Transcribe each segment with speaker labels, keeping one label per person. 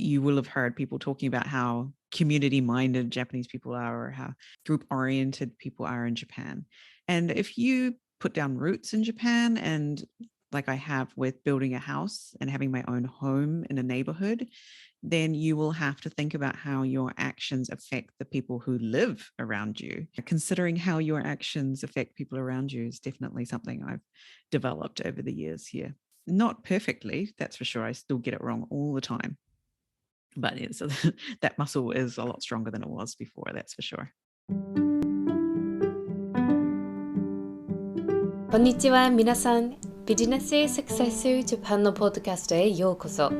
Speaker 1: you will have heard people talking about how community-minded Japanese people are, or how group-oriented people are in Japan. And if you put down roots in Japan, and like I have with building a house and having my own home in a neighborhood, then you will have to think about how your actions affect the people who live around you. Considering how your actions affect people around you is definitely something I've developed over the years here. Not perfectly, that's for sure. I still get it wrong all the time. But yeah, so that muscle is a lot stronger than it was before, that's for sure.
Speaker 2: こんにちは皆さん。ビジネスへサクセスジャパンのポッドキャストへようこそ。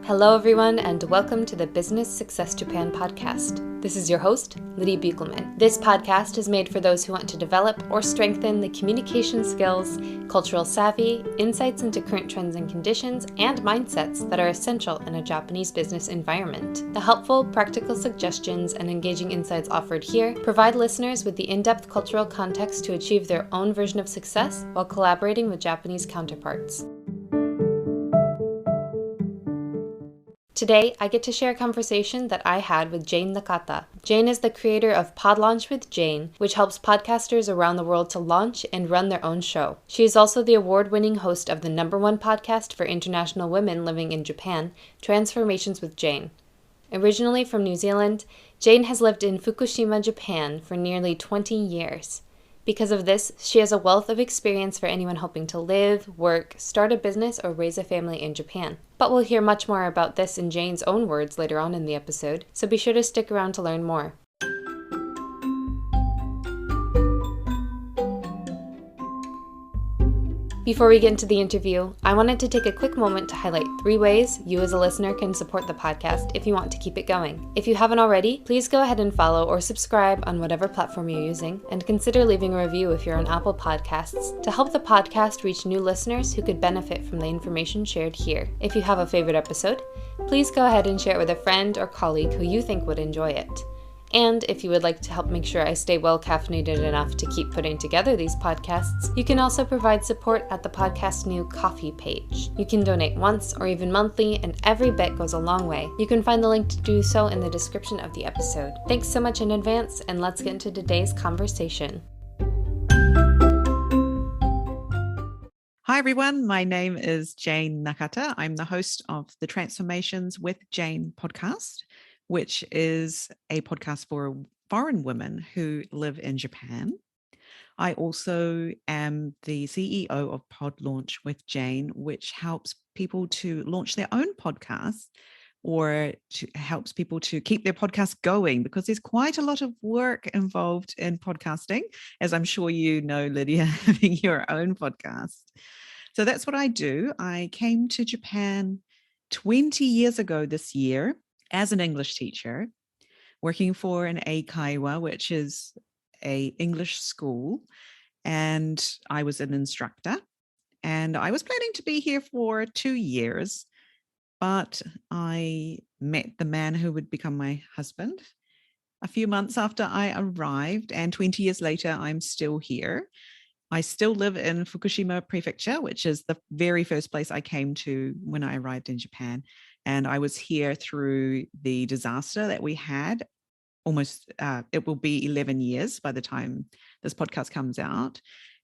Speaker 2: Hello everyone and welcome to the Business Success Japan podcast. This is your host, Liddy Buchelman. This podcast is made for those who want to develop or strengthen the communication skills, cultural savvy, insights into current trends and conditions, and mindsets that are essential in a Japanese business environment. The helpful, practical suggestions and engaging insights offered here provide listeners with the in-depth cultural context to achieve their own version of success while collaborating with Japanese counterparts. Today, I get to share a conversation that I had with Jayne Nakata. Jayne is the creator of PodLauch with Jayne, which helps podcasters around the world to launch and run their own show. She is also the award-winning host of the #1 podcast for international women living in Japan, Transformations with Jayne. Originally from New Zealand, Jayne has lived in Fukushima, Japan for nearly 20 years. Because of this, she has a wealth of experience for anyone hoping to live, work, start a business, or raise a family in Japan. But we'll hear much more about this in Jayne's own words later on in the episode, so be sure to stick around to learn more. Before we get into the interview, I wanted to take a quick moment to highlight 3 ways you as a listener can support the podcast if you want to keep it going. If you haven't already, please go ahead and follow or subscribe on whatever platform you're using, and consider leaving a review if you're on Apple Podcasts to help the podcast reach new listeners who could benefit from the information shared here. If you have a favorite episode, please go ahead and share it with a friend or colleague who you think would enjoy it. And if you would like to help make sure I stay well caffeinated enough to keep putting together these podcasts, you can also provide support at the podcast's new Ko-fi page. You can donate once or even monthly, and every bit goes a long way. You can find the link to do so in the description of the episode. Thanks so much in advance, and let's get into today's conversation.
Speaker 1: Hi everyone, my name is Jayne Nakata. I'm the host of the Transformations with Jayne podcast, which is a podcast for foreign women who live in Japan. I also am the CEO of PodLauch with Jayne, which helps people to launch their own podcasts, or helps people to keep their podcast going, because there's quite a lot of work involved in podcasting, as I'm sure you know, Lydia, having your own podcast. So that's what I do. I came to Japan 20 years ago this year as an English teacher, working for an eikaiwa, which is an English school, and I was an instructor. And I was planning to be here for 2 years, but I met the man who would become my husband a few months after I arrived, and 20 years later, I'm still here. I still live in Fukushima Prefecture, which is the very first place I came to when I arrived in Japan. And I was here through the disaster that we had. It will be 11 years by the time this podcast comes out.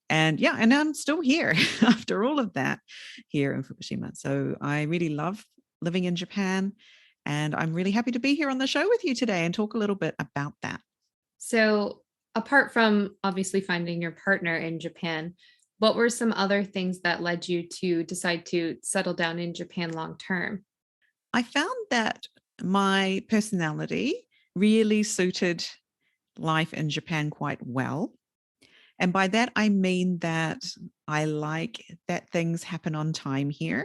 Speaker 1: And yeah, and I'm still here after all of that here in Fukushima. So I really love living in Japan. And I'm really happy to be here on the show with you today and talk a little bit about that.
Speaker 3: So apart from obviously finding your partner in Japan, what were some other things that led you to decide to settle down in Japan long term?
Speaker 1: I found that my personality really suited life in Japan quite well. And by that, I mean that I like that things happen on time here,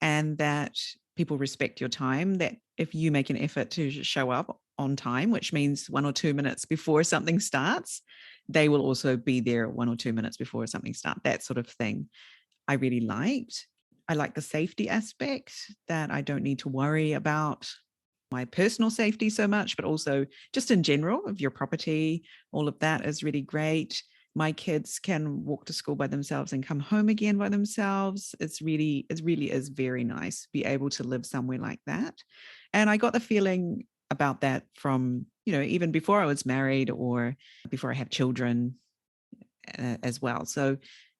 Speaker 1: and that people respect your time, that if you make an effort to show up on time, which means 1 or 2 minutes before something starts, they will also be there 1 or 2 minutes before something starts, that sort of thing I really liked. I like the safety aspect, that I don't need to worry about my personal safety so much, but also just in general of your property. All of that is really great. My kids can walk to school by themselves and come home again by themselves. It really is very nice to be able to live somewhere like that. And I got the feeling about that from, even before I was married or before I had children as well. So,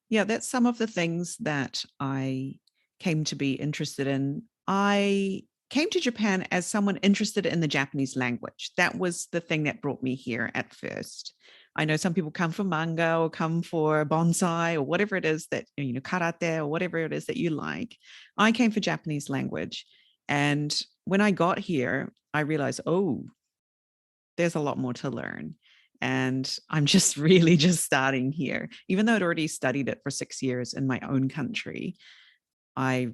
Speaker 1: yeah, that's some of the things that I came to be interested in. I came to Japan as someone interested in the Japanese language. That was the thing that brought me here at first. I know some people come for manga or come for bonsai or whatever it is that, karate or whatever it is that you like. I came for Japanese language. And when I got here, I realized, oh, there's a lot more to learn. And I'm just really just starting here. Even though I'd already studied it for 6 years in my own country, I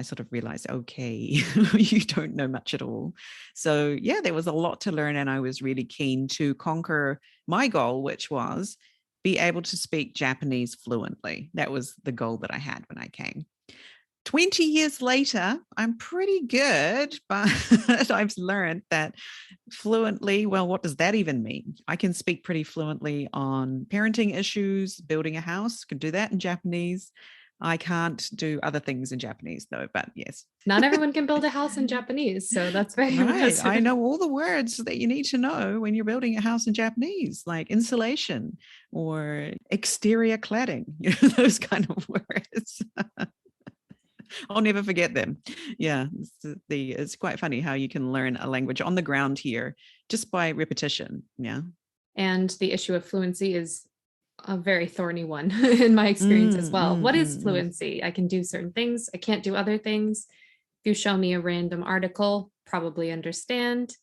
Speaker 1: sort of realized, okay, you don't know much at all. So yeah, there was a lot to learn. And I was really keen to conquer my goal, which was be able to speak Japanese fluently. That was the goal that I had when I came. 20 years later, I'm pretty good, but I've learned that fluently, well, what does that even mean? I can speak pretty fluently on parenting issues, building a house, could do that in Japanese. I can't do other things in Japanese though, but yes.
Speaker 3: Not everyone can build a house in Japanese, so that's very
Speaker 1: Right.
Speaker 3: impressive.
Speaker 1: I know all the words that you need to know when you're building a house in Japanese, like insulation or exterior cladding, those kind of words. I'll never forget them. Yeah, it's quite funny how you can learn a language on the ground here just by repetition. Yeah.
Speaker 3: And the issue of fluency is a very thorny one in my experience as well. What is fluency? I can do certain things. I can't do other things. If you show me a random article, probably understand.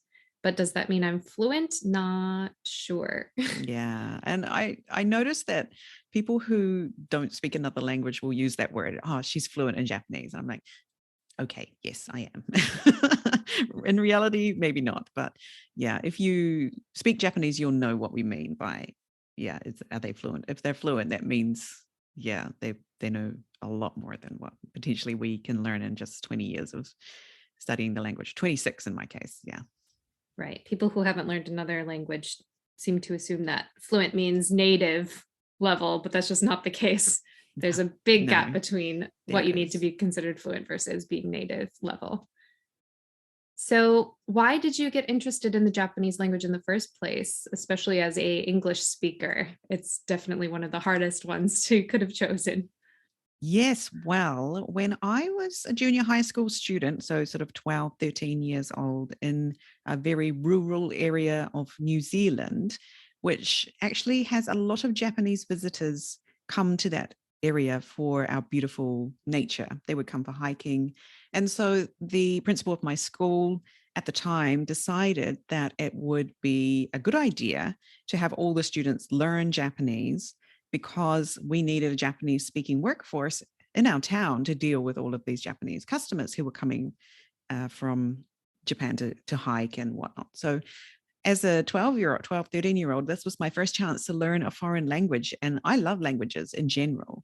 Speaker 3: But does that mean I'm fluent? Not sure.
Speaker 1: Yeah. And I noticed that people who don't speak another language will use that word. Oh, she's fluent in Japanese. I'm like, okay, yes, I am. In reality, maybe not. But yeah, if you speak Japanese, you'll know what we mean by, yeah, are they fluent? If they're fluent, that means, yeah, they know a lot more than what potentially we can learn in just 20 years of studying the language. 26 in my case. Yeah.
Speaker 3: Right. People who haven't learned another language seem to assume that fluent means native level, but that's just not the case. There's a big gap between what you need to be considered fluent versus being native level. So why did you get interested in the Japanese language in the first place, especially as a English speaker? It's definitely one of the hardest ones to could have chosen.
Speaker 1: Yes. Well, when I was a junior high school student, so sort of 12, 13 years old in a very rural area of New Zealand, which actually has a lot of Japanese visitors come to that area for our beautiful nature. They would come for hiking. And so the principal of my school at the time decided that it would be a good idea to have all the students learn Japanese because we needed a Japanese speaking workforce in our town to deal with all of these Japanese customers who were coming from Japan to hike and whatnot. So as a 12-year-old, 12, 13-year-old, this was my first chance to learn a foreign language. And I love languages in general.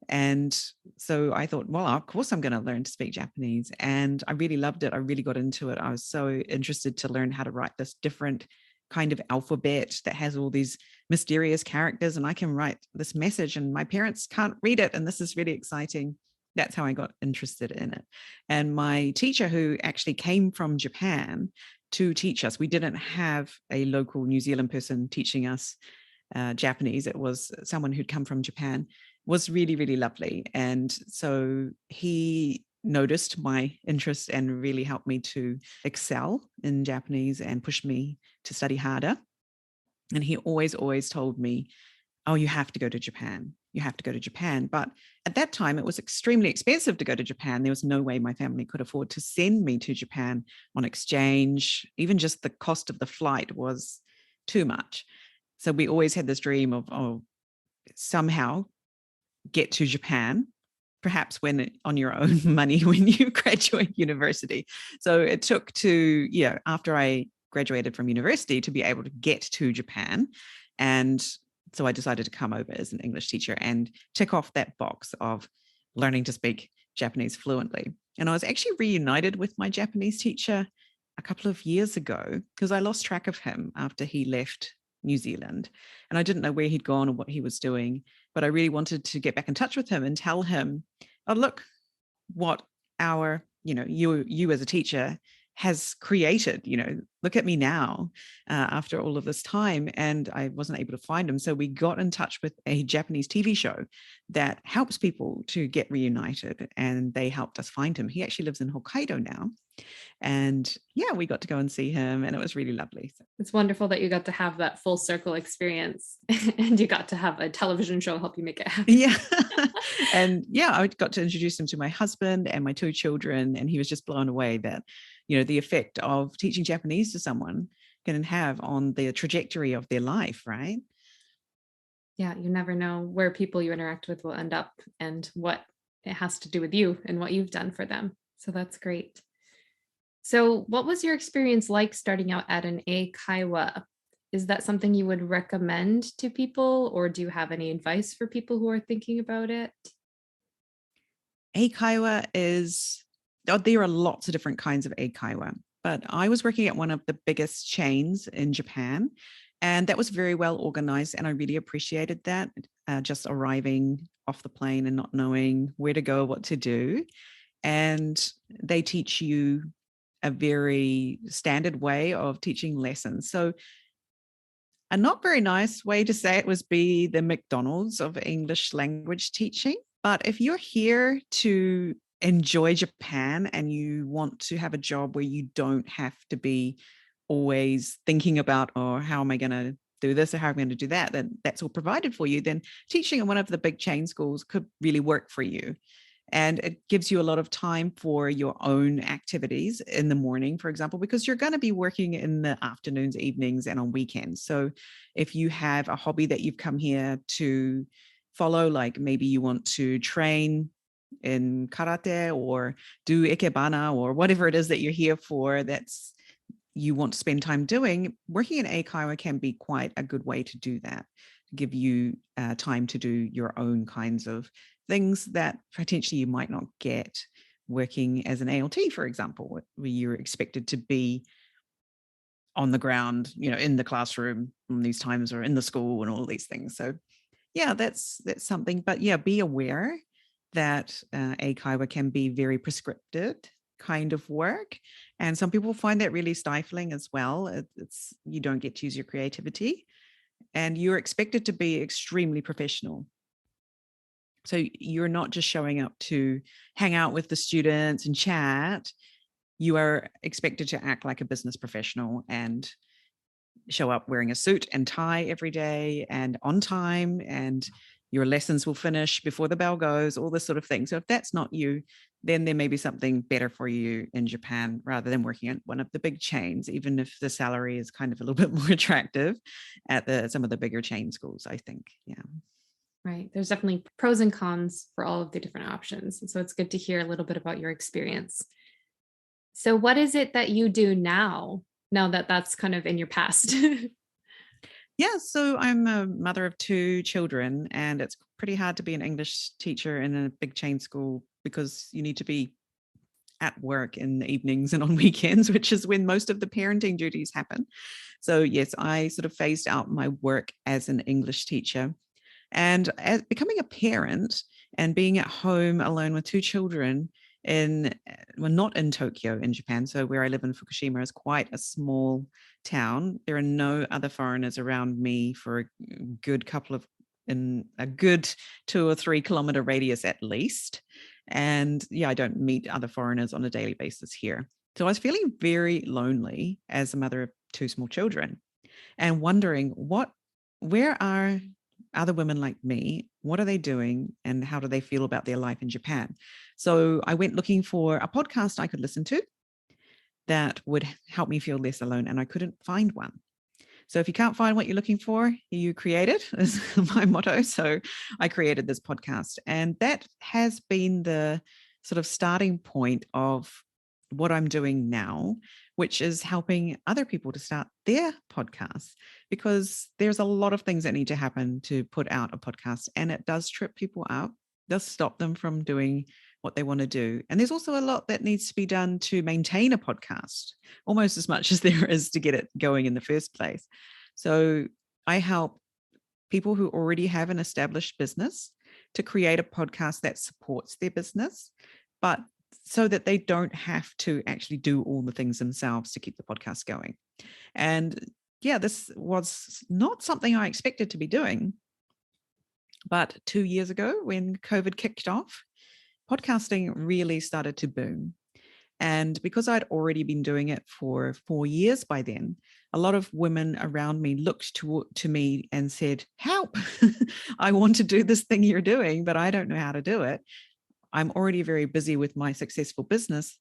Speaker 1: And so I thought, well, of course I'm going to learn to speak Japanese. And I really loved it. I really got into it. I was so interested to learn how to write this different kind of alphabet that has all these mysterious characters, and I can write this message and my parents can't read it. And this is really exciting. That's how I got interested in it. And my teacher, who actually came from Japan to teach us, we didn't have a local New Zealand person teaching us Japanese. It was someone who'd come from Japan, was really, really lovely. And so he noticed my interest and really helped me to excel in Japanese and pushed me to study harder. And he always told me, oh, you have to go to Japan. You have to go to Japan. But at that time, it was extremely expensive to go to Japan. There was no way my family could afford to send me to Japan on exchange. Even just the cost of the flight was too much. So we always had this dream of, oh, somehow get to Japan, perhaps when on your own money when you graduate university. So it took after I graduated from university to be able to get to Japan. And so I decided to come over as an English teacher and tick off that box of learning to speak Japanese fluently. And I was actually reunited with my Japanese teacher a couple of years ago because I lost track of him after he left New Zealand. And I didn't know where he'd gone or what he was doing, but I really wanted to get back in touch with him and tell him, oh, look what you as a teacher has created. Look at me now after all of this time, and I wasn't able to find him. So we got in touch with a Japanese TV show that helps people to get reunited, and they helped us find him. He actually lives in Hokkaido now. And yeah, we got to go and see him, and it was really lovely.
Speaker 3: It's wonderful that you got to have that full circle experience and you got to have a television show help you make it happen.
Speaker 1: Yeah. And yeah, I got to introduce him to my husband and my 2 children, and he was just blown away that, the effect of teaching Japanese to someone can have on the trajectory of their life, right?
Speaker 3: Yeah, you never know where people you interact with will end up and what it has to do with you and what you've done for them. So that's great. So what was your experience like starting out at an eikaiwa? Is that something you would recommend to people, or do you have any advice for people who are thinking about it?
Speaker 1: Eikaiwa there are lots of different kinds of eikaiwa, but I was working at one of the biggest chains in Japan, and that was very well organized, and I really appreciated that, just arriving off the plane and not knowing where to go, what to do. And they teach you a very standard way of teaching lessons. So a not very nice way to say it was be the McDonald's of English language teaching. But if you're here to enjoy Japan and you want to have a job where you don't have to be always thinking about, oh, how am I going to do this or how am I going to do that, then that's all provided for you, then teaching in one of the big chain schools could really work for you. And it gives you a lot of time for your own activities in the morning, for example, because you're going to be working in the afternoons, evenings, and on weekends. So if you have a hobby that you've come here to follow, like maybe you want to train in karate or do ikebana or whatever it is that you're here for, that's you want to spend time doing, working in eikaiwa can be quite a good way to do that, give you time to do your own kinds of things that potentially you might not get working as an ALT, for example, where you're expected to be on the ground, in the classroom in these times or in the school and all these things. So yeah, that's something. But yeah, be aware that eikaiwa can be very prescripted kind of work. And some people find that really stifling as well. It's you don't get to use your creativity and you're expected to be extremely professional. So you're not just showing up to hang out with the students and chat. You are expected to act like a business professional and show up wearing a suit and tie every day and on time, and your lessons will finish before the bell goes, all this sort of thing. So if that's not you, then there may be something better for you in Japan rather than working at one of the big chains, even if the salary is kind of a little bit more attractive at some of the bigger chain schools, I think. Yeah.
Speaker 3: Right. There's definitely pros and cons for all of the different options. And so it's good to hear a little bit about your experience. So what is it that you do now that that's kind of in your past?
Speaker 1: Yeah, so I'm a mother of 2 children, and it's pretty hard to be an English teacher in a big chain school because you need to be at work in the evenings and on weekends, which is when most of the parenting duties happen. So yes, I sort of phased out my work as an English teacher. And as becoming a parent and being at home alone with 2 children not in Tokyo in Japan. So where I live in Fukushima is quite a small town. There are no other foreigners around me for a good in a good 2 or 3 kilometer radius at least. And yeah, I don't meet other foreigners on a daily basis here. So I was feeling very lonely as a mother of 2 small children and wondering where are other women like me, what are they doing and how do they feel about their life in Japan? So I went looking for a podcast I could listen to that would help me feel less alone, and I couldn't find one. So if you can't find what you're looking for, you create it, is my motto. So I created this podcast, and that has been the sort of starting point of what I'm doing now, which is helping other people to start their podcasts, because there's a lot of things that need to happen to put out a podcast, and it does trip people up, does stop them from doing what they want to do. And there's also a lot that needs to be done to maintain a podcast, almost as much as there is to get it going in the first place. So I help people who already have an established business to create a podcast that supports their business, but so that they don't have to actually do all the things themselves to keep the podcast going. And yeah, this was not something I expected to be doing. But 2 years ago, when COVID kicked off, podcasting really started to boom. And because I'd already been doing it for 4 years by then, a lot of women around me looked to me and said, help, I want to do this thing you're doing, but I don't know how to do it. I'm already very busy with my successful business.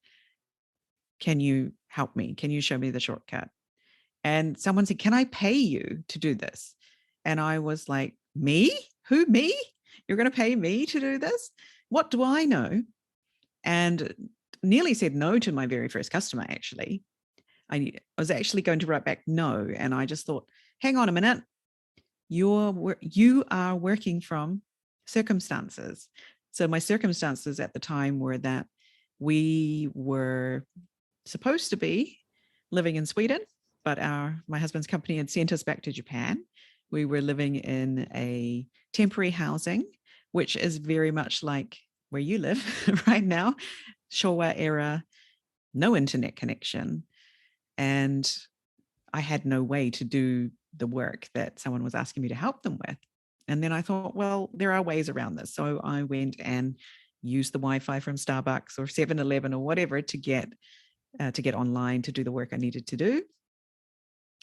Speaker 1: Can you help me? Can you show me the shortcut? And someone said, can I pay you to do this? And I was like, me? Who, me? You're going to pay me to do this? What do I know? And nearly said no to my very first customer, actually. I was actually going to write back no. And I just thought, hang on a minute. You are working from circumstances. So my circumstances at the time were that we were supposed to be living in Sweden, but my husband's company had sent us back to Japan. We were living in a temporary housing, which is very much like where you live right now, Showa era, no internet connection. And I had no way to do the work that someone was asking me to help them with. And then I thought, well, there are ways around this. So I went and used the Wi-Fi from Starbucks or 7-Eleven or whatever to get online to do the work I needed to do.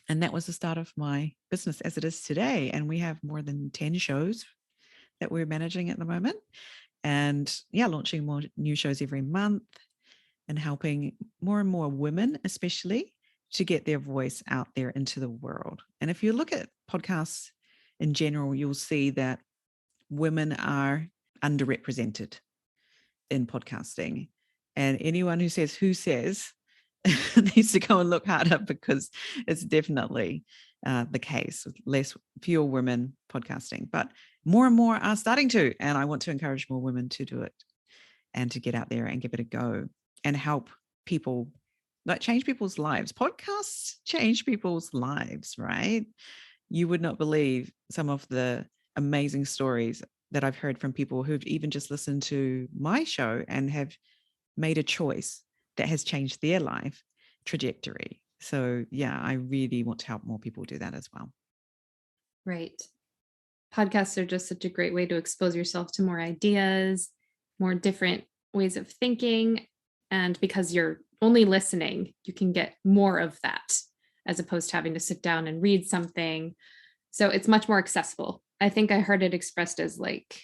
Speaker 1: And that was the start of my business as it is today. And we have more than 10 shows that we're managing at the moment. And yeah, launching more new shows every month and helping more and more women, especially, to get their voice out there into the world. And if you look at podcasts in general, you'll see that women are underrepresented in podcasting. And anyone who says needs to go and look harder, because it's definitely the case with fewer women podcasting, but more and more are starting to. And I want to encourage more women to do it and to get out there and give it a go and help people, like change people's lives. Podcasts change people's lives, right? You would not believe some of the amazing stories that I've heard from people who've even just listened to my show and have made a choice that has changed their life trajectory. So yeah, I really want to help more people do that as well.
Speaker 3: Right. Podcasts are just such a great way to expose yourself to more ideas, more different ways of thinking. And because you're only listening, you can get more of that as opposed to having to sit down and read something. So it's much more accessible. I think I heard it expressed as like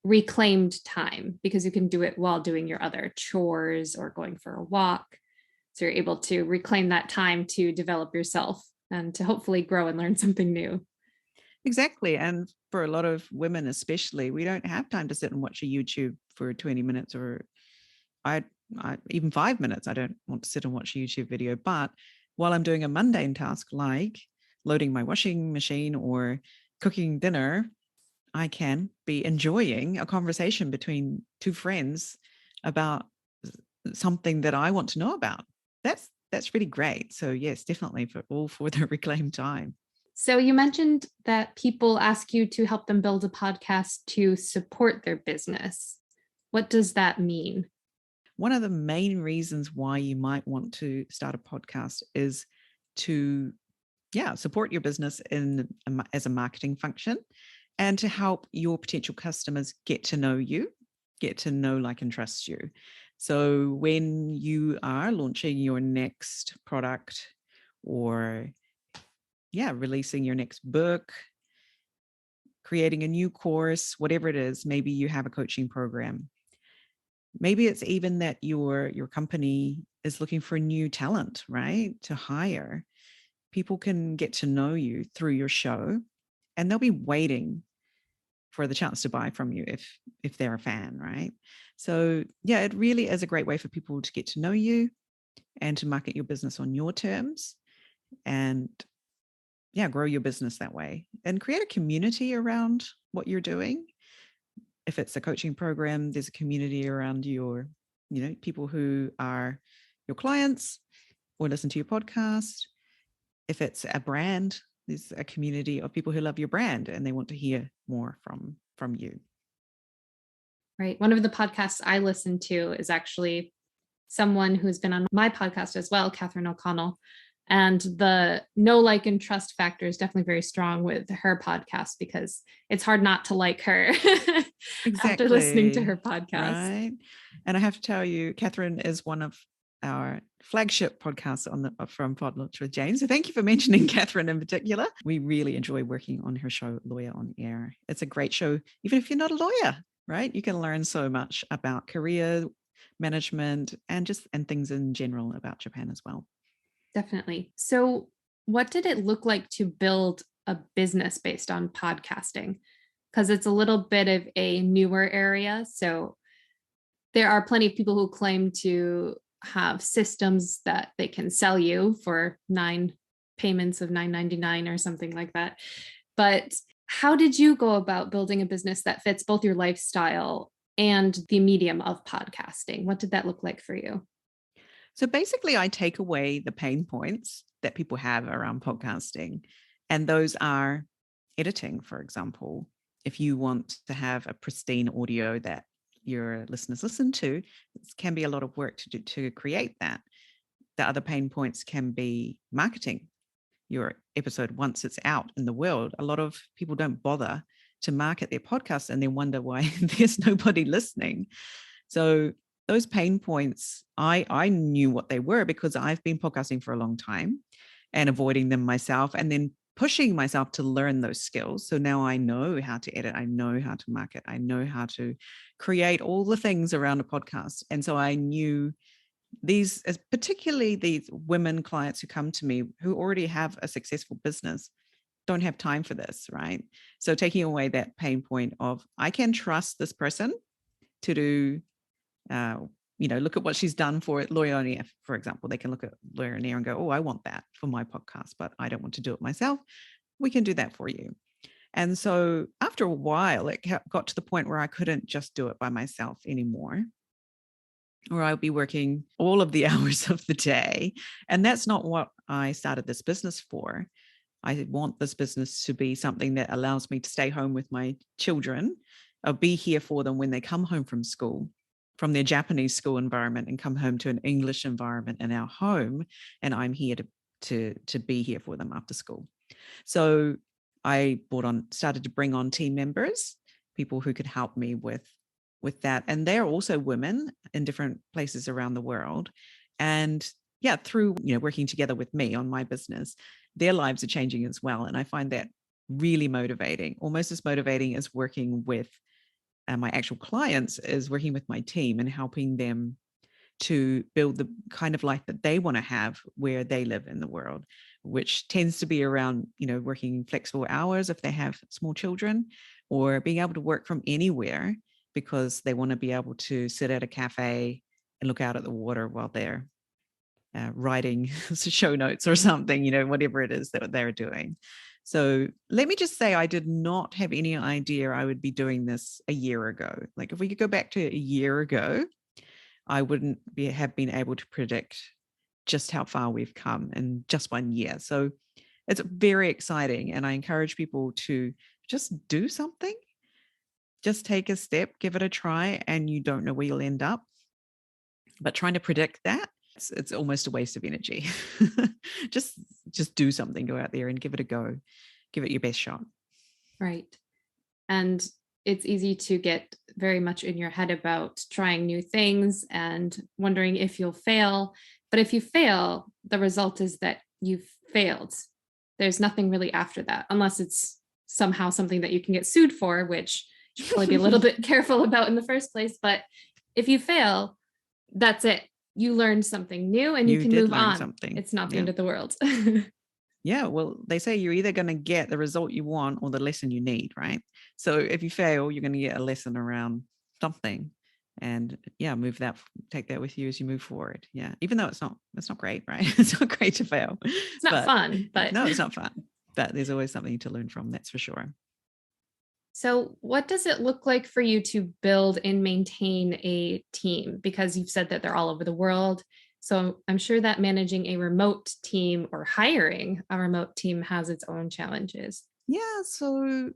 Speaker 3: reclaimed time, because you can do it while doing your other chores or going for a walk. So you're able to reclaim that time to develop yourself and to hopefully grow and learn something new.
Speaker 1: Exactly. And for a lot of women, especially, we don't have time to sit and watch a YouTube for 20 minutes or even 5 minutes. I don't want to sit and watch a YouTube video. But while I'm doing a mundane task like loading my washing machine or cooking dinner, I can be enjoying a conversation between two friends about something that I want to know about. That's really great. So yes, definitely for the reclaimed time.
Speaker 3: So you mentioned that people ask you to help them build a podcast to support their business. What does that mean?
Speaker 1: One of the main reasons why you might want to start a podcast is to, support your business as a marketing function, and to help your potential customers get to know you, get to know, like, and trust you. So when you are launching your next product or releasing your next book, creating a new course, whatever it is, maybe you have a coaching program. Maybe it's even that your company is looking for new talent, right? To hire. People can get to know you through your show, and they'll be waiting for the chance to buy from you if they're a fan, right? So yeah, it really is a great way for people to get to know you and to market your business on your terms, and grow your business that way and create a community around what you're doing. If it's a coaching program, there's a community around your, people who are your clients or listen to your podcast. If it's a brand, there's a community of people who love your brand and they want to hear more from you.
Speaker 3: Right. One of the podcasts I listen to is actually someone who's been on my podcast as well, Catherine O'Connell. And the know, like, and trust factor is definitely very strong with her podcast, because it's hard not to like her after listening to her podcast.
Speaker 1: Right. And I have to tell you, Catherine is one of our flagship podcasts from PodLauch with Jayne. So thank you for mentioning Catherine in particular. We really enjoy working on her show, Lawyer on Air. It's a great show, even if you're not a lawyer, right? You can learn so much about career management and things in general about Japan as well.
Speaker 3: Definitely. So what did it look like to build a business based on podcasting? Because it's a little bit of a newer area. So there are plenty of people who claim to have systems that they can sell you for 9 payments of $9.99 or something like that. But how did you go about building a business that fits both your lifestyle and the medium of podcasting? What did that look like for you?
Speaker 1: So basically, I take away the pain points that people have around podcasting. And those are editing, for example. If you want to have a pristine audio that your listeners listen to, it can be a lot of work to create that. The other pain points can be marketing your episode once it's out in the world. A lot of people don't bother to market their podcast and then wonder why there's nobody listening. So those pain points, I knew what they were because I've been podcasting for a long time and avoiding them myself, and then pushing myself to learn those skills. So now I know how to edit, I know how to market, I know how to create all the things around a podcast. And so I knew these, particularly these women clients who come to me who already have a successful business, don't have time for this, right? So taking away that pain point of, I can trust this person to do, look at what she's done for it. Lawyer on Air, for example, they can look at Lawyer on Air and go, oh, I want that for my podcast, but I don't want to do it myself. We can do that for you. And so after a while, it got to the point where I couldn't just do it by myself anymore, or I'll be working all of the hours of the day. And that's not what I started this business for. I want this business to be something that allows me to stay home with my children, or be here for them when they come home from school, from their Japanese school environment, and come home to an English environment in our home. And I'm here to be here for them after school. So I started to bring on team members, people who could help me with that. And they're also women in different places around the world. And through, working together with me on my business, their lives are changing as well. And I find that really motivating, almost as motivating as working with my actual clients, is working with my team and helping them to build the kind of life that they want to have where they live in the world, which tends to be around, working flexible hours if they have small children, or being able to work from anywhere because they want to be able to sit at a cafe and look out at the water while they're writing show notes or something, whatever it is that they're doing. So let me just say, I did not have any idea I would be doing this a year ago. Like, if we could go back to a year ago, I wouldn't have been able to predict just how far we've come in just 1 year. So it's very exciting. And I encourage people to just do something, just take a step, give it a try, and you don't know where you'll end up. But trying to predict that, it's almost a waste of energy. just do something, go out there and give it a go, give it your best shot.
Speaker 3: Right. And it's easy to get very much in your head about trying new things and wondering if you'll fail. But if you fail, the result is that you've failed. There's nothing really after that, unless it's somehow something that you can get sued for, which you should probably be a little bit careful about in the first place. But if you fail, that's it. You learned something new and you can move on. Something. It's not the end of the world.
Speaker 1: Yeah, well, they say you're either going to get the result you want or the lesson you need, right? So if you fail, you're going to get a lesson around something, and take that with you as you move forward. Yeah, even though it's not great, right? It's not great to fail.
Speaker 3: It's not fun, but
Speaker 1: no, it's not fun. But there's always something to learn from. That's for sure.
Speaker 3: So what does it look like for you to build and maintain a team? Because you've said that they're all over the world. So I'm sure that managing a remote team or hiring a remote team has its own challenges.
Speaker 1: Yeah, so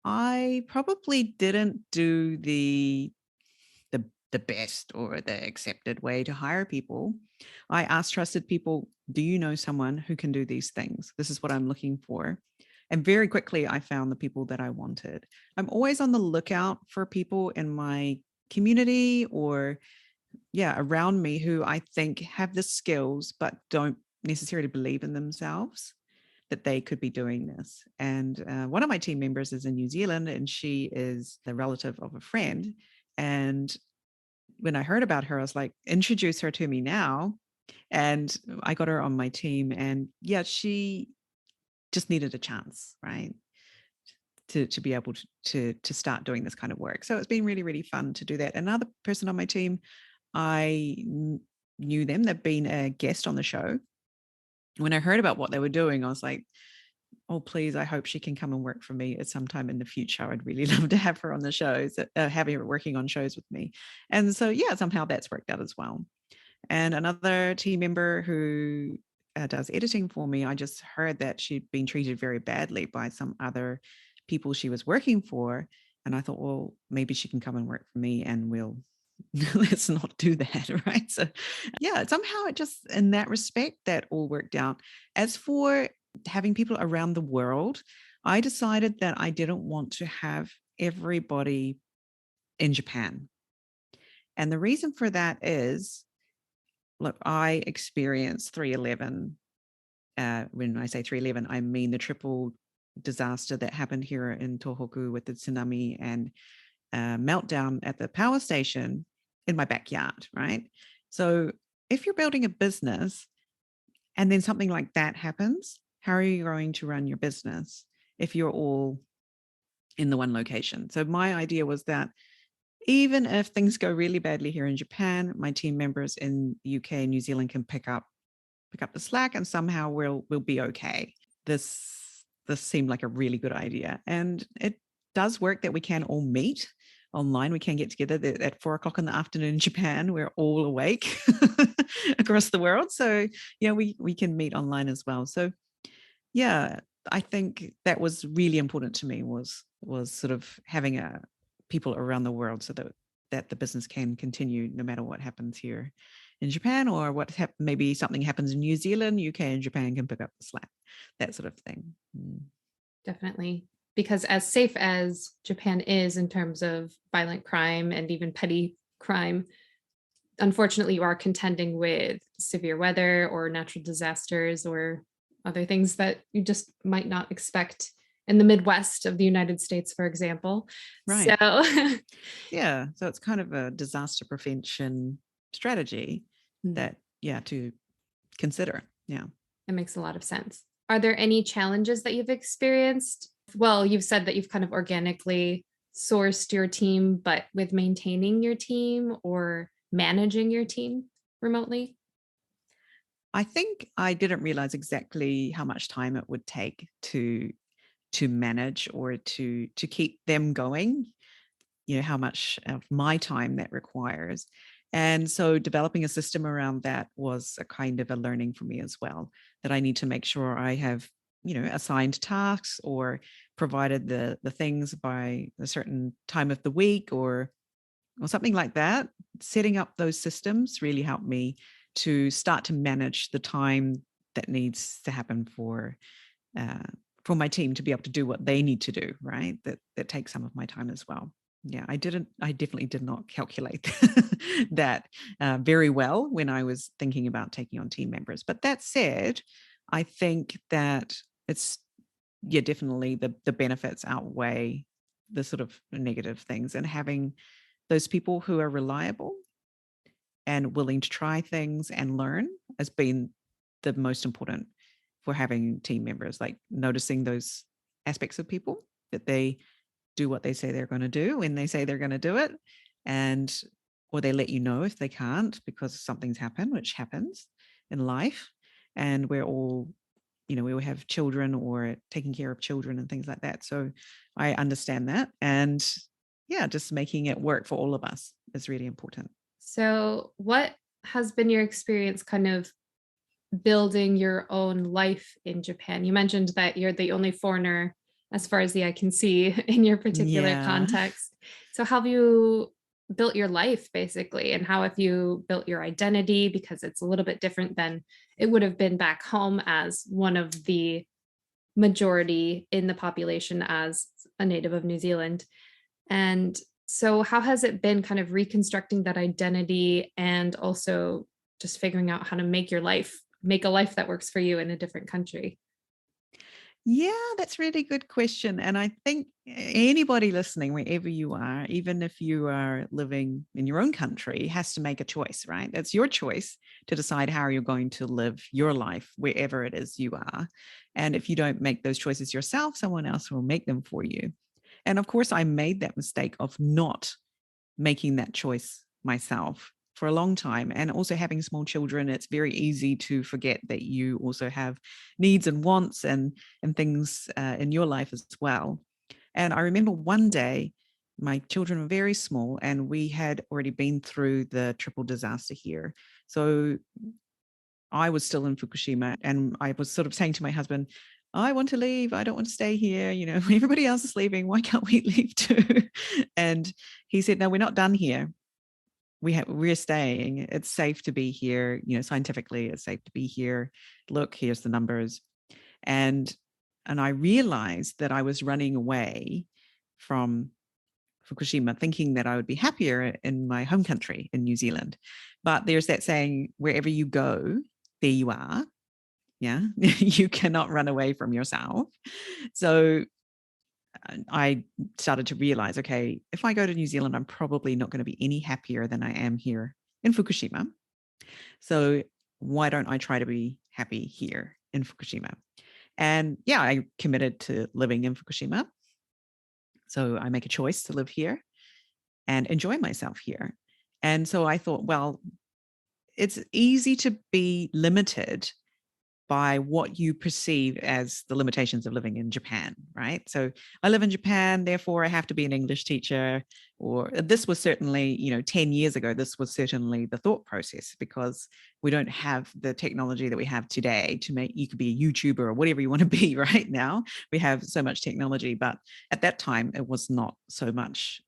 Speaker 1: I probably didn't do the the best or the accepted way to hire people. I asked trusted people, do you know someone who can do these things? This is what I'm looking for. And very quickly, I found the people that I wanted. I'm always on the lookout for people in my community or, around me who I think have the skills, but don't necessarily believe in themselves that they could be doing this. And one of my team members is in New Zealand, and she is the relative of a friend. And when I heard about her, I was like, introduce her to me now. And I got her on my team. And she just needed a chance, right? To be able to start doing this kind of work. So it's been really, really fun to do that. Another person on my team, I knew them. They've been a guest on the show. When I heard about what they were doing, I was like, oh, please, I hope she can come and work for me at some time in the future. I'd really love to have her on the shows, have her working on shows with me. And so, somehow that's worked out as well. And another team member who does editing for me, I just heard that she'd been treated very badly by some other people she was working for. And I thought, well, maybe she can come and work for me and we'll let's not do that, right? So somehow it just, in that respect, that all worked out. As for having people around the world, I decided that I didn't want to have everybody in Japan. And the reason for that is, look, I experienced 3/11. When I say 3/11, I mean the triple disaster that happened here in Tohoku with the tsunami and meltdown at the power station in my backyard, right? So if you're building a business and then something like that happens, how are you going to run your business if you're all in the one location? So my idea was that even if things go really badly here in Japan, my team members in UK and New Zealand can pick up the slack, and somehow we'll be okay. This seemed like a really good idea, and it does work that we can all meet online. We can get together at 4:00 in the afternoon in Japan. We're all awake across the world, so we can meet online as well. So I think that was really important to me, was sort of having people around the world so that the business can continue no matter what happens here in Japan, or maybe something happens in New Zealand, UK and Japan can pick up the slack, that sort of thing.
Speaker 3: Definitely. Because as safe as Japan is in terms of violent crime and even petty crime, unfortunately, you are contending with severe weather or natural disasters or other things that you just might not expect in the Midwest of the United States, for example.
Speaker 1: Right.
Speaker 3: So,
Speaker 1: so it's kind of a disaster prevention strategy that, to consider. Yeah.
Speaker 3: It makes a lot of sense. Are there any challenges that you've experienced? Well, you've said that you've kind of organically sourced your team, but with maintaining your team or managing your team remotely?
Speaker 1: I think I didn't realize exactly how much time it would take to manage or to keep them going, how much of my time that requires. And so developing a system around that was a kind of a learning for me as well, that I need to make sure I have, assigned tasks or provided the things by a certain time of the week or something like that. Setting up those systems really helped me to start to manage the time that needs to happen for my team to be able to do what they need to do, right? That takes some of my time as well. I definitely did not calculate that very well when I was thinking about taking on team members. But that said, I think that it's, definitely the benefits outweigh the sort of negative things, and having those people who are reliable and willing to try things and learn has been the most important for having team members, like noticing those aspects of people, that they do what they say they're going to do when they say they're going to do it, or they let you know if they can't because something's happened, which happens in life. And we're all, we will have children or taking care of children and things like that. So I understand that. And just making it work for all of us is really important.
Speaker 3: So what has been your experience kind of building your own life in Japan? You mentioned that you're the only foreigner, as far as the eye can see, in your particular context. So have you built your life basically, and how have you built your identity, because it's a little bit different than it would have been back home as one of the majority in the population as a native of New Zealand. And so how has it been kind of reconstructing that identity and also just figuring out how to make a life that works for you in a different country?
Speaker 1: Yeah, that's a really good question. And I think anybody listening, wherever you are, even if you are living in your own country, has to make a choice, right? It's your choice to decide how you're going to live your life wherever it is you are. And if you don't make those choices yourself, someone else will make them for you. And of course, I made that mistake of not making that choice myself for a long time. And also having small children, it's very easy to forget that you also have needs and wants and things in your life as well. And I remember one day, my children were very small and we had already been through the triple disaster here. So I was still in Fukushima and I was sort of saying to my husband, I want to leave. I don't want to stay here. You know, everybody else is leaving. Why can't we leave too? And he said, no, we're not done here. We're staying. It's safe to be here. You know, scientifically, it's safe to be here. Look, here's the numbers. And I realized that I was running away from Fukushima, thinking that I would be happier in my home country in New Zealand. But there's that saying, wherever you go, there you are. Yeah, you cannot run away from yourself. So I started to realize, okay, if I go to New Zealand, I'm probably not going to be any happier than I am here in Fukushima. So why don't I try to be happy here in Fukushima? And yeah, I committed to living in Fukushima. So I make a choice to live here and enjoy myself here. And so I thought, well, it's easy to be limited by what you perceive as the limitations of living in Japan, right? So I live in Japan, therefore I have to be an English teacher. Or this was certainly, 10 years ago, this was certainly the thought process, because we don't have the technology that we have today to make, you could be a YouTuber or whatever you want to be right now. We have so much technology, but at that time it was not so much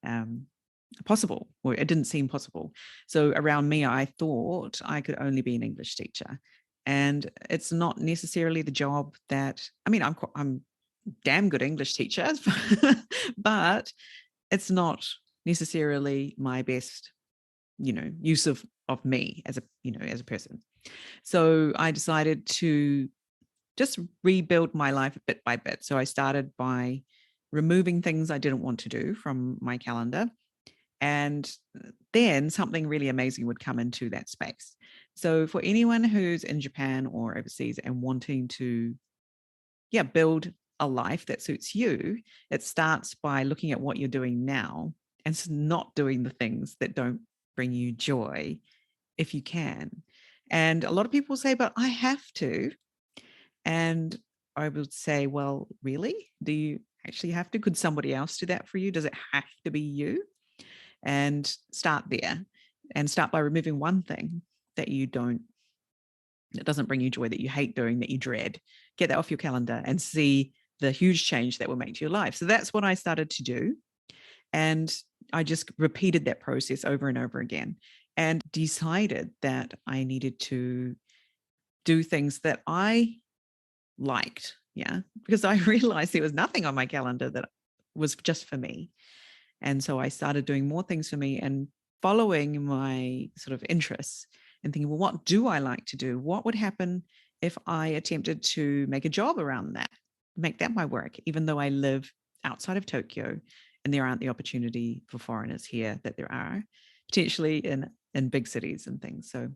Speaker 1: possible, or it didn't seem possible. So around me, I thought I could only be an English teacher. And it's not necessarily the job that, I'm damn good English teacher, but it's not necessarily my best, use of me as a person. So I decided to just rebuild my life bit by bit. So I started by removing things I didn't want to do from my calendar. And then something really amazing would come into that space. So for anyone who's in Japan or overseas and wanting to, build a life that suits you, it starts by looking at what you're doing now and not doing the things that don't bring you joy if you can. And a lot of people say, but I have to. And I would say, well, really? Do you actually have to? Could somebody else do that for you? Does it have to be you? And start there, and start by removing one thing that doesn't bring you joy, that you hate doing, that you dread. Get that off your calendar and see the huge change that will make to your life. So that's what I started to do. And I just repeated that process over and over again and decided that I needed to do things that I liked. Yeah. Because I realized there was nothing on my calendar that was just for me. And so I started doing more things for me and following my sort of interests and thinking, well, what do I like to do? What would happen if I attempted to make a job around that, make that my work, even though I live outside of Tokyo and there aren't the opportunity for foreigners here that there are potentially in big cities and things. So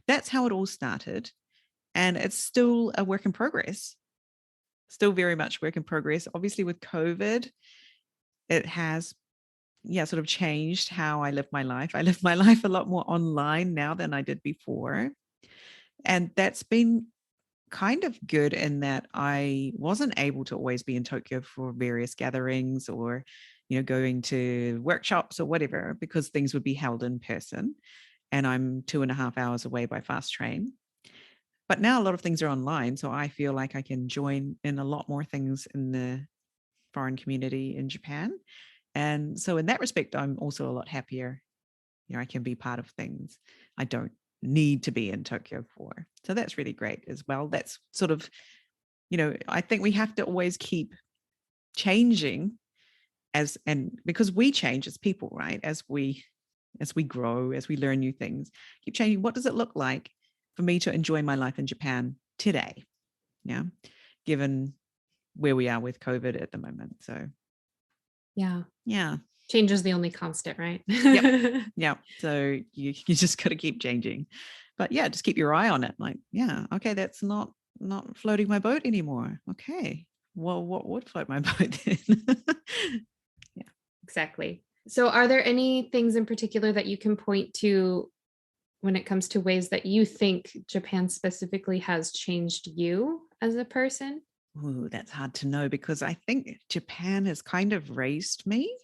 Speaker 1: that's how it all started. And it's still a work in progress, still very much work in progress. Obviously with COVID, it has sort of changed how I live my life. I live my life a lot more online now than I did before. And that's been kind of good in that I wasn't able to always be in Tokyo for various gatherings or, going to workshops or whatever, because things would be held in person. And I'm 2.5 hours away by fast train. But now a lot of things are online. So I feel like I can join in a lot more things in the foreign community in Japan. And so in that respect, I'm also a lot happier I can be part of things I don't need to be in Tokyo for. So that's really great as well. That's sort of, I think we have to always keep changing and because we change as people, right? As we grow, as we learn new things, keep changing. What does it look like for me to enjoy my life in Japan today? Yeah. Given where we are with COVID at the moment. So yeah.
Speaker 3: Change is the only constant, right?
Speaker 1: Yeah. So you just got to keep changing. But yeah, just keep your eye on it. Like, yeah, okay, that's not floating my boat anymore. Okay. Well, what would float my boat then? Yeah.
Speaker 3: Exactly. So are there any things in particular that you can point to when it comes to ways that you think Japan specifically has changed you as a person?
Speaker 1: Ooh, that's hard to know because I think Japan has kind of raised me,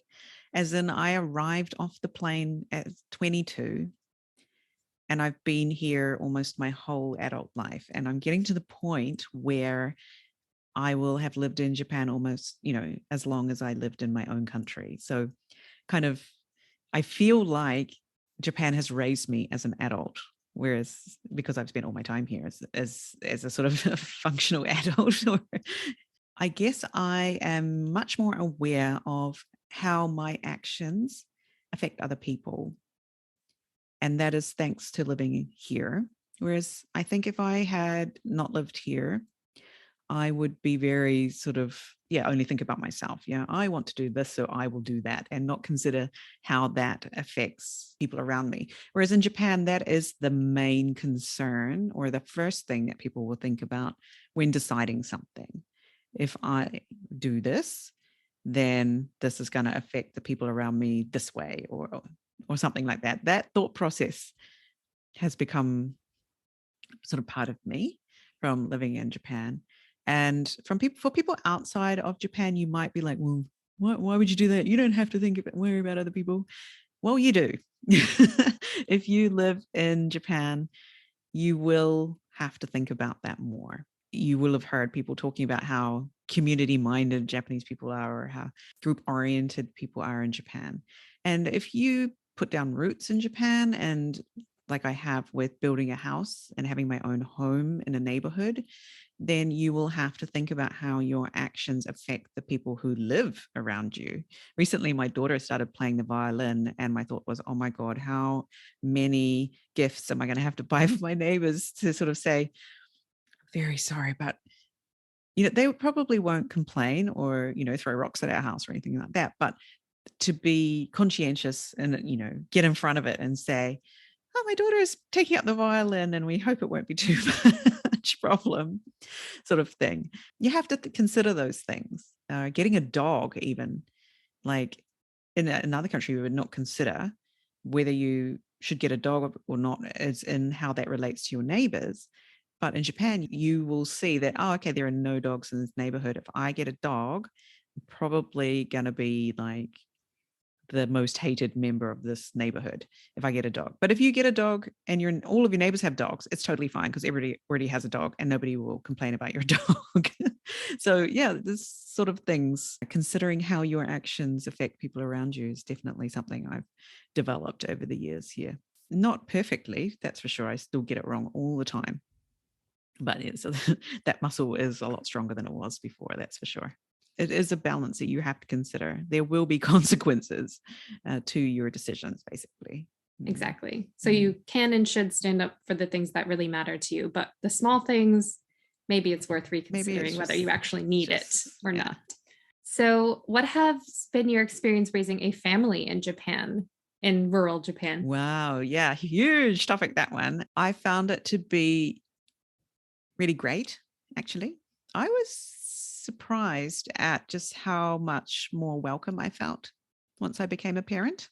Speaker 1: as in I arrived off the plane at 22 and I've been here almost my whole adult life. And I'm getting to the point where I will have lived in Japan almost, as long as I lived in my own country. So kind of, I feel like Japan has raised me as an adult, whereas because I've spent all my time here as a sort of a functional adult, or I guess I am much more aware of how my actions affect other people. And that is thanks to living here. Whereas I think if I had not lived here, I would be very sort of, only think about myself. Yeah, I want to do this, so I will do that and not consider how that affects people around me. Whereas in Japan, that is the main concern or the first thing that people will think about when deciding something. If I do this, then this is going to affect the people around me this way or something like that. That thought process has become sort of part of me from living in Japan. And for people outside of Japan, you might be like, well, why would you do that? You don't have to worry about other people. Well, you do. If you live in Japan, you will have to think about that more. You will have heard people talking about how community-minded Japanese people are or how group-oriented people are in Japan. And if you put down roots in Japan, and like I have with building a house and having my own home in a neighborhood, then you will have to think about how your actions affect the people who live around you. Recently, my daughter started playing the violin, and my thought was, oh my God, how many gifts am I going to have to buy for my neighbors to sort of say, very sorry, but they probably won't complain or, throw rocks at our house or anything like that. But to be conscientious and, get in front of it and say, oh, my daughter is taking up the violin and we hope it won't be too much problem, sort of thing. You have to consider those things. Getting a dog, even like in another country, we would not consider whether you should get a dog or not, as in how that relates to your neighbors. But in Japan, you will see that, oh, okay, there are no dogs in this neighborhood. If I get a dog, I'm probably going to be like the most hated member of this neighborhood if I get a dog. But if you get a dog and all of your neighbors have dogs, it's totally fine because everybody already has a dog and nobody will complain about your dog. So yeah, this sort of things, considering how your actions affect people around you is definitely something I've developed over the years here. Not perfectly, that's for sure. I still get it wrong all the time. But so that muscle is a lot stronger than it was before, that's for sure. It is a balance that you have to consider. There will be consequences to your decisions, basically.
Speaker 3: Exactly. So you can and should stand up for the things that really matter to you, but the small things, maybe it's worth reconsidering whether you actually need it or not. So what has been your experience raising a family in Japan, in rural Japan?
Speaker 1: Wow. Yeah. Huge topic, that one. I found it to be really great, actually. I was surprised at just how much more welcome I felt once I became a parent.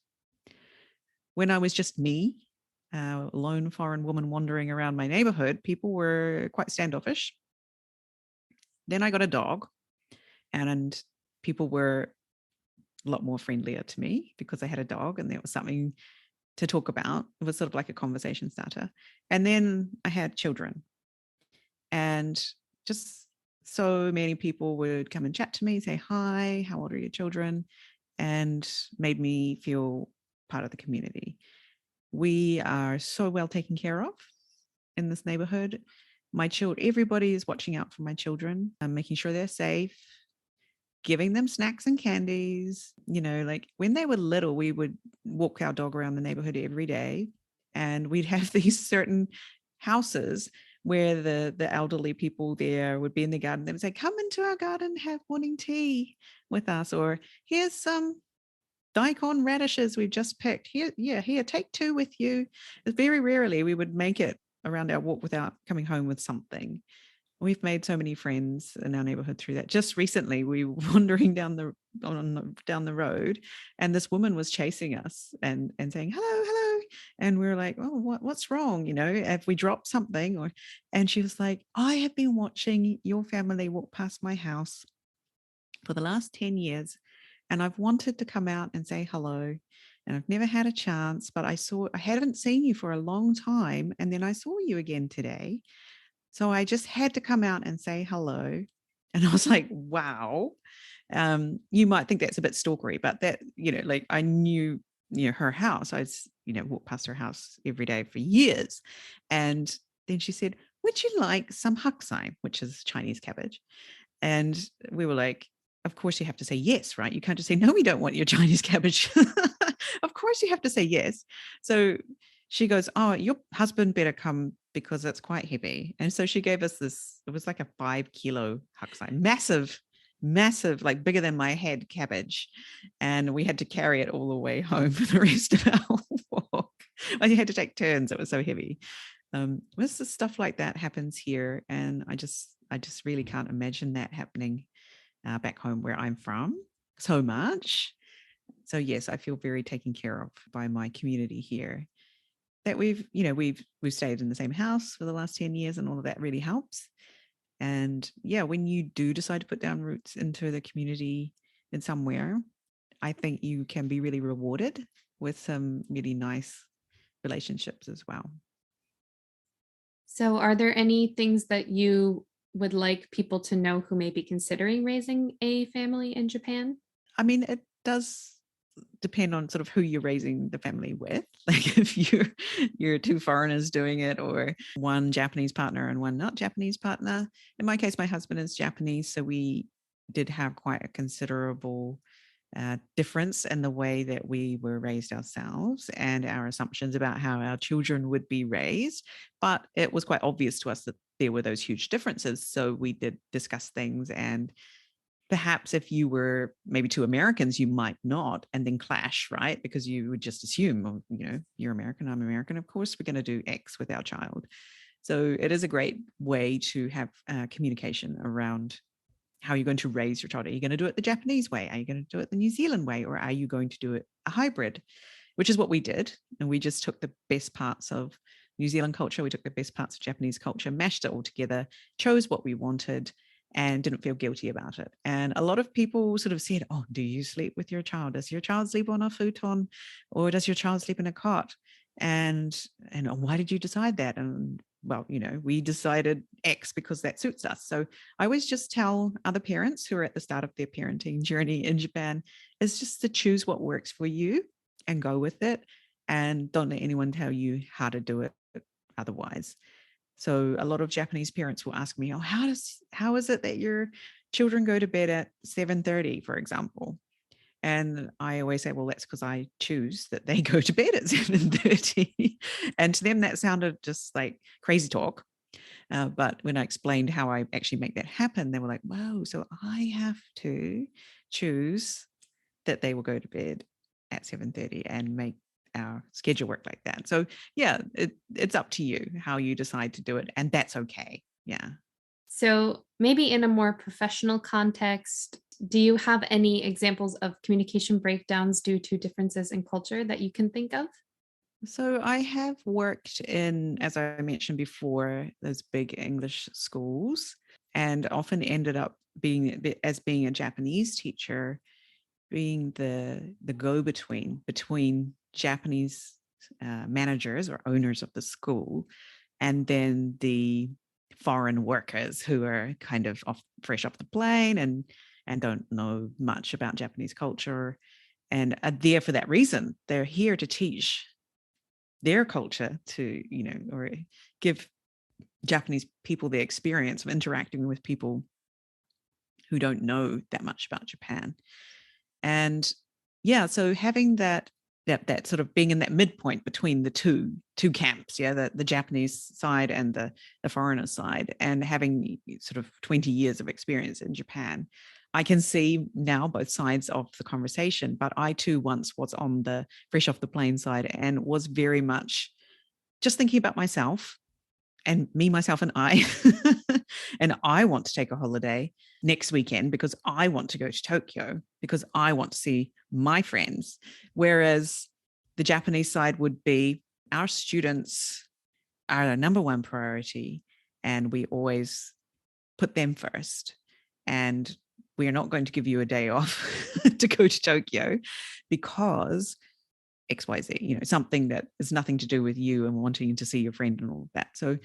Speaker 1: When I was just me, a lone foreign woman wandering around my neighborhood, people were quite standoffish. Then I got a dog, and people were a lot more friendlier to me because I had a dog and there was something to talk about. It was sort of like a conversation starter. And then I had children, and just so many people would come and chat to me, say, hi, how old are your children? And made me feel part of the community. We are so well taken care of in this neighborhood. My children, everybody is watching out for my children, making sure they're safe, giving them snacks and candies. Like when they were little, we would walk our dog around the neighborhood every day, and we'd have these certain houses where the elderly people there would be in the garden. They would say, come into our garden, have morning tea with us, or here's some daikon radishes we've just picked. Here, take 2 with you. Very rarely we would make it around our walk without coming home with something. We've made so many friends in our neighborhood through that. Just recently, we were wandering down the road, and this woman was chasing us and saying, hello, hello. And we were like, oh, what's wrong? Have we dropped something? And she was like, I have been watching your family walk past my house for the last 10 years. And I've wanted to come out and say hello. And I've never had a chance, but I hadn't seen you for a long time. And then I saw you again today. So I just had to come out and say hello. And I was like, wow. You might think that's a bit stalkery, but that, like I knew, her house. I walked past her house every day for years. And then she said, would you like some haksai, which is Chinese cabbage? And we were like, of course you have to say yes, right? You can't just say, no, we don't want your Chinese cabbage. Of course you have to say yes. So she goes, oh, your husband better come because it's quite heavy. And so she gave us this, it was like a 5-kilo haksai, massive, like bigger than my head cabbage. And we had to carry it all the way home for the rest of our walk. You had to take turns. It was so heavy. Most of stuff like that happens here. And I just really can't imagine that happening back home where I'm from so much. So yes, I feel very taken care of by my community here. That we've stayed in the same house for the last 10 years, and all of that really helps. And yeah, when you do decide to put down roots into the community in somewhere, I think you can be really rewarded with some really nice relationships as well.
Speaker 3: So are there any things that you would like people to know who may be considering raising a family in Japan?
Speaker 1: I mean, it does depend on sort of who you're raising the family with. Like if you're 2 foreigners doing it, or one Japanese partner and one not Japanese partner. In my case, my husband is Japanese, so we did have quite a considerable difference in the way that we were raised ourselves and our assumptions about how our children would be raised. But it was quite obvious to us that there were those huge differences. So we did discuss things, and perhaps if you were maybe 2 Americans, you might not, and then clash, right? Because you would just assume, oh, you're American, I'm American. Of course, we're going to do X with our child. So it is a great way to have communication around how you're going to raise your child. Are you going to do it the Japanese way? Are you going to do it the New Zealand way? Or are you going to do it a hybrid? Which is what we did. And we just took the best parts of New Zealand culture. We took the best parts of Japanese culture, mashed it all together, chose what we wanted, and didn't feel guilty about it. And a lot of people sort of said, oh, do you sleep with your child? Does your child sleep on a futon, or does your child sleep in a cot? And why did you decide that? And well, we decided X because that suits us. So I always just tell other parents who are at the start of their parenting journey in Japan is just to choose what works for you and go with it. And don't let anyone tell you how to do it otherwise. So a lot of Japanese parents will ask me, oh, how is it that your children go to bed at 7:30, for example? And I always say, well, that's because I choose that they go to bed at 7:30. And to them, that sounded just like crazy talk. But when I explained how I actually make that happen, they were like, wow, so I have to choose that they will go to bed at 7:30 and make our schedule work like that. So yeah, it's up to you how you decide to do it, and that's okay. Yeah.
Speaker 3: So maybe in a more professional context, do you have any examples of communication breakdowns due to differences in culture that you can think of?
Speaker 1: So I have worked in, as I mentioned before, those big English schools, and often ended up being a Japanese teacher, being the go-between between Japanese managers or owners of the school, and then the foreign workers who are kind of fresh off the plane and don't know much about Japanese culture and are there for that reason. They're here to teach their culture to, or give Japanese people the experience of interacting with people who don't know that much about Japan. And yeah, so having that sort of being in that midpoint between the two camps, the Japanese side and the foreigner side, and having sort of 20 years of experience in Japan, I can see now both sides of the conversation. But I too once was on the fresh off the plane side and was very much just thinking about myself and me, myself, and I. And I want to take a holiday next weekend because I want to go to Tokyo, because I want to see my friends. Whereas the Japanese side would be, our students are our number one priority, and we always put them first. And we are not going to give you a day off to go to Tokyo because XYZ, something that is nothing to do with you and wanting to see your friend and all of that. So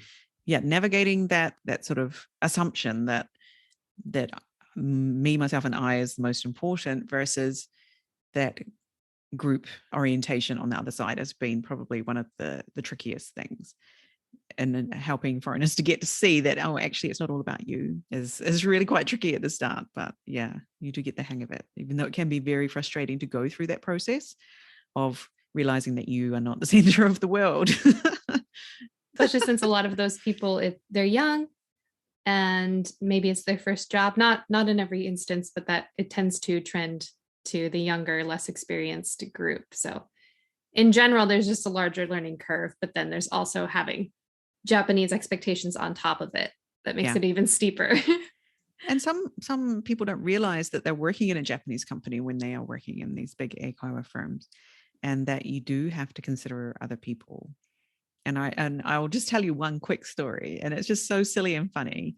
Speaker 1: yeah, navigating that sort of assumption that me, myself, and I is the most important versus that group orientation on the other side has been probably one of the trickiest things. And helping foreigners to get to see that, oh, actually, it's not all about you is really quite tricky at the start. But yeah, you do get the hang of it, even though it can be very frustrating to go through that process of realizing that you are not the center of the world.
Speaker 3: Especially since a lot of those people, they're young and maybe it's their first job, not in every instance, but that it tends to trend to the younger, less experienced group. So in general, there's just a larger learning curve, but then there's also having Japanese expectations on top of it that makes it even steeper.
Speaker 1: And some people don't realize that they're working in a Japanese company when they are working in these big eikaiwa firms, and that you do have to consider other people. And I'll just tell you one quick story, and it's just so silly and funny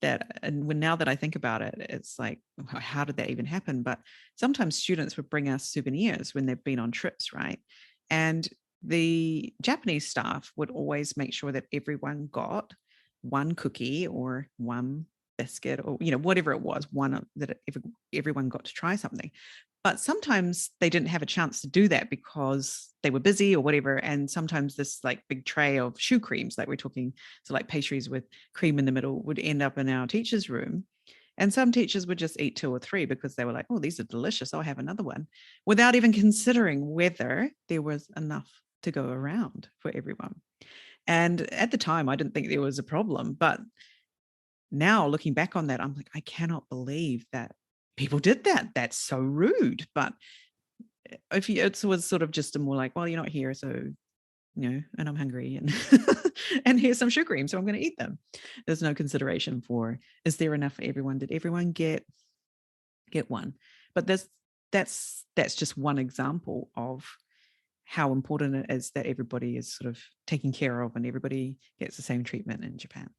Speaker 1: that, and now that I think about it, it's like, how did that even happen? But sometimes students would bring us souvenirs when they've been on trips, right? And the Japanese staff would always make sure that everyone got one cookie or one biscuit or, whatever it was, that everyone got to try something. But sometimes they didn't have a chance to do that because they were busy or whatever. And sometimes this like big tray of shoe creams, like we're talking, so like pastries with cream in the middle, would end up in our teacher's room. And some teachers would just eat 2 or 3 because they were like, oh, these are delicious, I'll have another one, without even considering whether there was enough to go around for everyone. And at the time, I didn't think there was a problem. But now looking back on that, I'm like, I cannot believe that people did that. That's so rude. But if it was sort of just a more like, well, you're not here, so and I'm hungry, and and here's some sugar cream, so I'm going to eat them. There's no consideration for, is there enough for everyone? Did everyone get one? But that's just one example of how important it is that everybody is sort of taken care of and everybody gets the same treatment in Japan.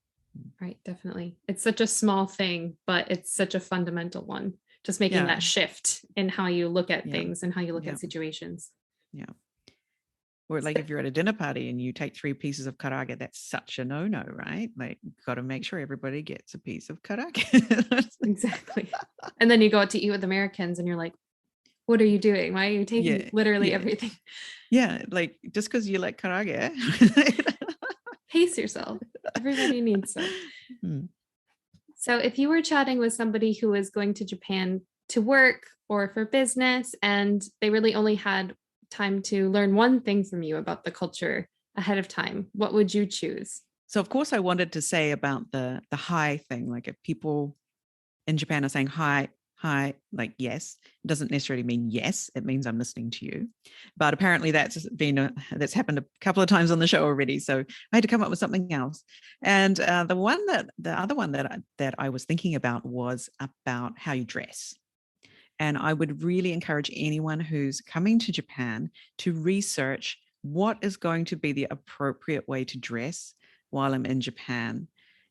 Speaker 3: Right, definitely. It's such a small thing, but it's such a fundamental one. Just making that shift in how you look at things and how you look at situations. Yeah.
Speaker 1: Or like if you're at a dinner party and you take 3 pieces of karaage, that's such a no-no, right? Like, you've got to make sure everybody gets a piece of karaage.
Speaker 3: Exactly. And then you go out to eat with Americans and you're like, what are you doing? Why are you taking literally everything?
Speaker 1: Yeah, like just because you like karaage.
Speaker 3: Pace yourself. Everybody needs some. So if you were chatting with somebody who was going to Japan to work or for business, and they really only had time to learn one thing from you about the culture ahead of time, what would you choose?
Speaker 1: So of course I wanted to say about the hi thing. Like, if people in Japan are saying hi, like yes, it doesn't necessarily mean yes, it means I'm listening to you. But apparently that's happened a couple of times on the show already, so I had to come up with something else. And the other one that I was thinking about was about how you dress. And I would really encourage anyone who's coming to Japan to research what is going to be the appropriate way to dress while I'm in Japan.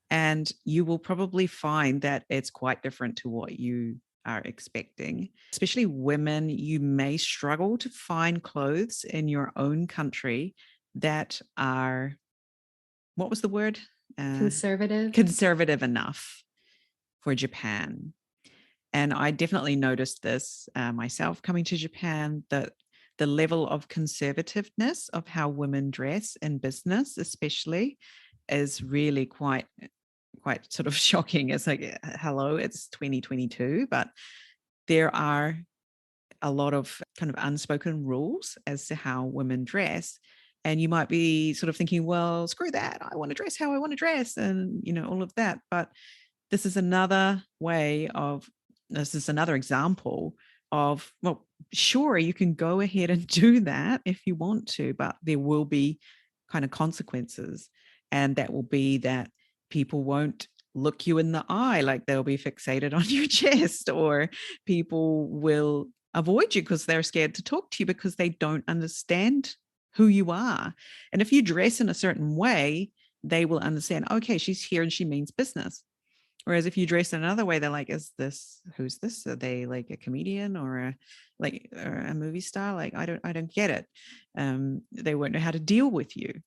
Speaker 1: And you will probably find that it's quite different to what you are expecting. Especially women, you may struggle to find clothes in your own country that are, what was the word? Conservative enough for Japan. And I definitely noticed this myself coming to Japan, that the level of conservativeness of how women dress in business, especially, is really quite sort of shocking. It's like, hello, it's 2022, but there are a lot of kind of unspoken rules as to how women dress. And you might be sort of thinking, well, screw that. I want to dress how I want to dress and, all of that. But this is another example of, well, sure, you can go ahead and do that if you want to, but there will be kind of consequences. And that will be that people won't look you in the eye, like they'll be fixated on your chest, or people will avoid you because they're scared to talk to you because they don't understand who you are. And if you dress in a certain way, they will understand, okay, she's here and she means business. Whereas if you dress in another way, they're like, who's this? Are they like a comedian or a movie star? Like, I don't get it. They won't know how to deal with you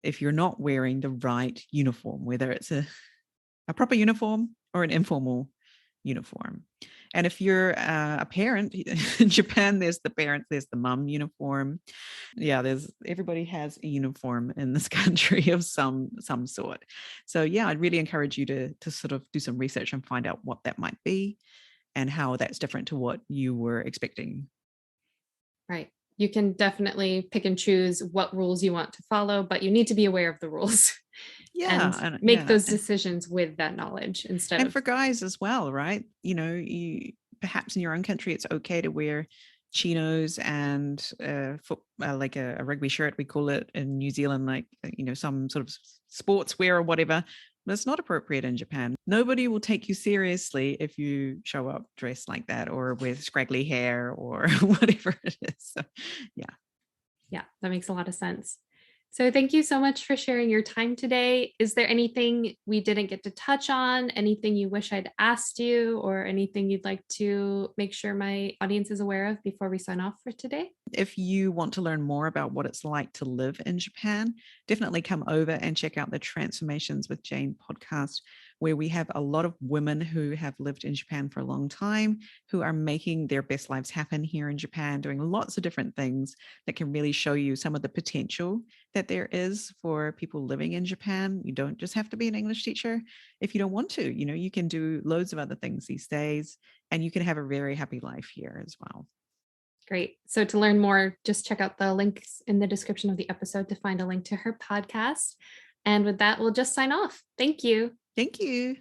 Speaker 1: if you're not wearing the right uniform, whether it's a proper uniform or an informal uniform. And if you're a parent in Japan, there's the parent, there's the mum uniform. Yeah, everybody has a uniform in this country of some sort. So yeah, I'd really encourage you to sort of do some research and find out what that might be and how that's different to what you were expecting.
Speaker 3: Right. You can definitely pick and choose what rules you want to follow, but you need to be aware of the rules.
Speaker 1: Yeah,
Speaker 3: and make those decisions with that knowledge instead.
Speaker 1: And for guys as well, right? You perhaps in your own country, it's okay to wear chinos and like a rugby shirt, we call it in New Zealand, like some sort of sportswear or whatever. But it's not appropriate in Japan. Nobody will take you seriously if you show up dressed like that or with scraggly hair or whatever it is. So, yeah,
Speaker 3: that makes a lot of sense. So thank you so much for sharing your time today. Is there anything we didn't get to touch on? Anything you wish I'd asked you, or anything you'd like to make sure my audience is aware of before we sign off for today?
Speaker 1: If you want to learn more about what it's like to live in Japan, definitely come over and check out the Transformations with Jayne podcast, where we have a lot of women who have lived in Japan for a long time, who are making their best lives happen here in Japan, doing lots of different things that can really show you some of the potential that there is for people living in Japan. You don't just have to be an English teacher if you don't want to. You can do loads of other things these days, and you can have a very happy life here as well.
Speaker 3: Great. So to learn more, just check out the links in the description of the episode to find a link to her podcast. And with that, we'll just sign off. Thank you.
Speaker 1: Thank you.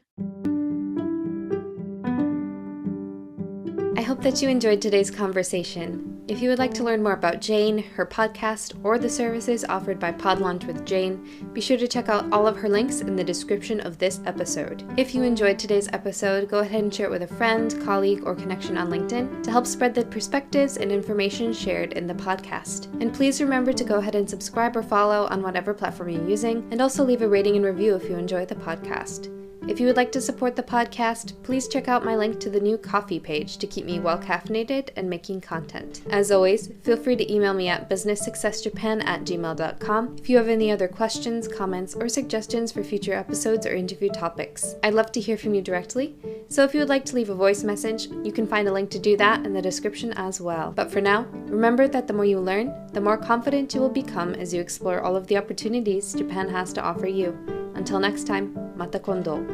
Speaker 2: I hope that you enjoyed today's conversation. If you would like to learn more about Jayne, her podcast, or the services offered by PodLauch with Jayne, be sure to check out all of her links in the description of this episode. If you enjoyed today's episode, go ahead and share it with a friend, colleague, or connection on LinkedIn to help spread the perspectives and information shared in the podcast. And please remember to go ahead and subscribe or follow on whatever platform you're using, and also leave a rating and review if you enjoy the podcast. If you would like to support the podcast, please check out my link to the new coffee page to keep me well caffeinated and making content. As always, feel free to email me at businesssuccessjapan@gmail.com if you have any other questions, comments, or suggestions for future episodes or interview topics. I'd love to hear from you directly, so if you would like to leave a voice message, you can find a link to do that in the description as well. But for now, remember that the more you learn, the more confident you will become as you explore all of the opportunities Japan has to offer you. Until next time, mata kondo.